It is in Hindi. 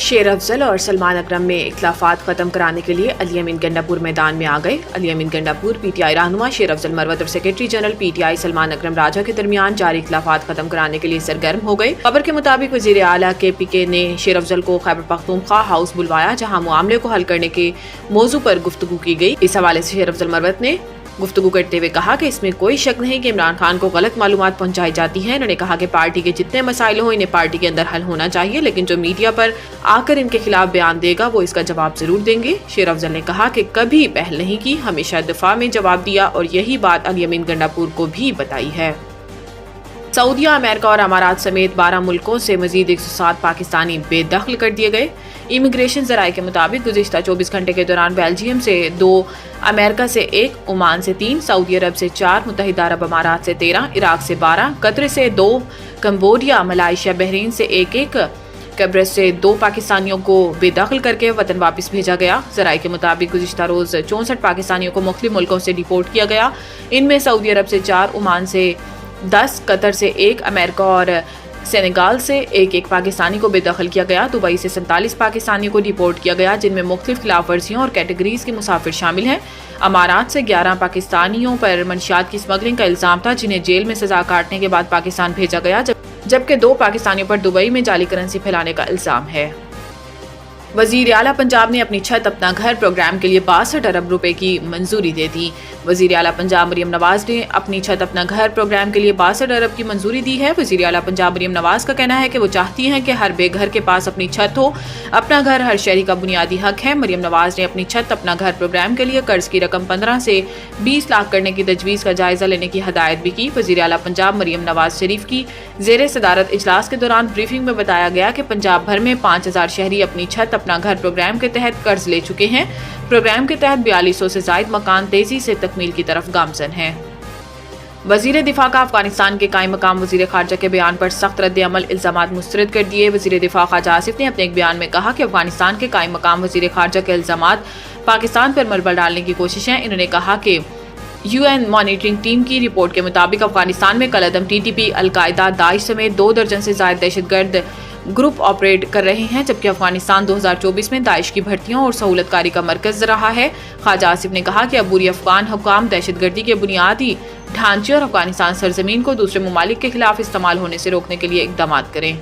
शेर अफजल और सलमान अकरम में इख्लाफात खत्म कराने के लिए अली अमीन गंडापुर मैदान में आ गए। अली अमीन गंडापुर पीटीआई रहनुमा शेर अफजल मरवत और सेक्रेटरी जनरल पीटीआई सलमान अकरम राजा के दरमियान जारी इख्लाफात खत्म कराने के लिए सरगर्म हो गए। खबर के मुताबिक वजीर आला KPK ने शेर अफजल को खैबर पख्तूनख्वा हाउस बुलवाया, जहाँ मामले को हल करने के मौजू पर गुफ्तगू की गई। इस हवाले से शेर अफजल मरवत ने गुफ्तगू करते हुए कहा कि इसमें कोई शक नहीं कि इमरान खान को गलत मालूमात पहुंचाई जाती हैं। इन्होंने कहा कि पार्टी के जितने मसाइल हो इन्हें पार्टी के अंदर हल होना चाहिए, लेकिन जो मीडिया पर आकर इनके खिलाफ बयान देगा वो इसका जवाब जरूर देंगे। शेर अफजल ने कहा कि कभी पहल नहीं की, हमेशा दफा में जवाब दिया और यही बात अली अमीन गंडापुर को भी बताई है। सऊदीया, अमेरिका और अमारात समेत 12 मुल्कों से मजीद 107 पाकिस्तानी बेदखल कर दिए गए। इमिग्रेशन जराये के मुताबिक गुज़िश्ता 24 घंटे के दौरान बेल्जियम से 2, अमेरिका से 1, ओमान से 3, सऊदी अरब से 4, मुत्तहिदा अरब अमारात से 13, इराक से 12, कतर से 2, कंबोडिया, मलाइशिया, बहरीन से 1, कब्रस से 2 पाकिस्तानियों को बेदखल करके वतन वापस भेजा गया। जराये के मुताबिक गुज़िश्ता रोज़ 64 पाकिस्तानियों को मुख्तलिफ मुल्कों से डिपोर्ट किया गया। इनमें सऊदी अरब से 4, ओमान से 10, कतर से 1, अमेरिका और सेनेगाल से 1 पाकिस्तानी को बेदखल किया गया। दुबई से 47 पाकिस्तानियों को डिपोर्ट किया गया, जिनमें मुख्तलिफ खिलाफ वर्जियों और कैटेगरीज के मुसाफिर शामिल हैं। अमारात से 11 पाकिस्तानियों पर मंशियात की स्मगलिंग का इल्ज़ाम था, जिन्हें जेल में सजा काटने के बाद पाकिस्तान भेजा गया, जबकि 2 पाकिस्तानियों पर दुबई में जाली करेंसी फैलाने का इल्ज़ाम है। वजीर आला पंजाब ने अपनी छत अपना घर प्रोग्राम के लिए 62 अरब रुपए की मंजूरी दे दी। वजीर आला पंजाब मरियम नवाज ने अपनी छत अपना घर प्रोग्राम के लिए 62 अरब की मंजूरी दी है। वजीर आला पंजाब मरियम नवाज का कहना है कि वो चाहती हैं कि हर बेघर के पास अपनी छत हो। अपना घर हर शहरी का बुनियादी हक है। मरियम नवाज ने अपनी छत अपना घर प्रोग्राम के लिए कर्ज की रकम 15 से 20 लाख करने की तजवीज़ का जायजा लेने की हदायत भी की। वजीर आला पंजाब मरियम नवाज शरीफ की ज़ेरे सदारत इजलास के दौरान ब्रीफिंग में बताया गया कि पंजाब भर में 5000 शहरी अपनी छत अपना घर प्रोग्राम के तहत कर्ज ले चुके हैं। प्रोग्राम के तहत 4200 से जायद मकान तेजी से तकमील की तरफ गामजन हैं। वजीर दिफा का अफगानिस्तान के कायम मकाम वजीर खारजा के बयान पर सख्त रद्द अमल इल्जामात मुस्तरद कर दिए। वजीर दिफा ख्वाजा आसिफ ने अपने एक बयान में कहा कि अफगानिस्तान के कायम मकाम वजीर खारजा के इल्जामात पाकिस्तान पर मलबल डालने की कोशिश है। इन्होंने कहा कि UN मॉनिटरिंग टीम की रिपोर्ट के मुताबिक अफगानिस्तान में कलअदम TTP, अलकायदा, दाइश समेत 2 दर्जन से ज्यादा दहशतगर्द ग्रुप ऑपरेट कर रहे हैं, जबकि अफगानिस्तान 2024 में दाइश की भर्तियों और सहूलतकारी का मरकज रहा है। ख्वाजा आसिफ ने कहा कि अबूरी अफगान हुक्काम दहशतगर्दी के बुनियादी ढांचे और अफगानिस्तान सरजमीन को दूसरे ममालिक के खिलाफ इस्तेमाल होने से रोकने के लिए इकदाम करें।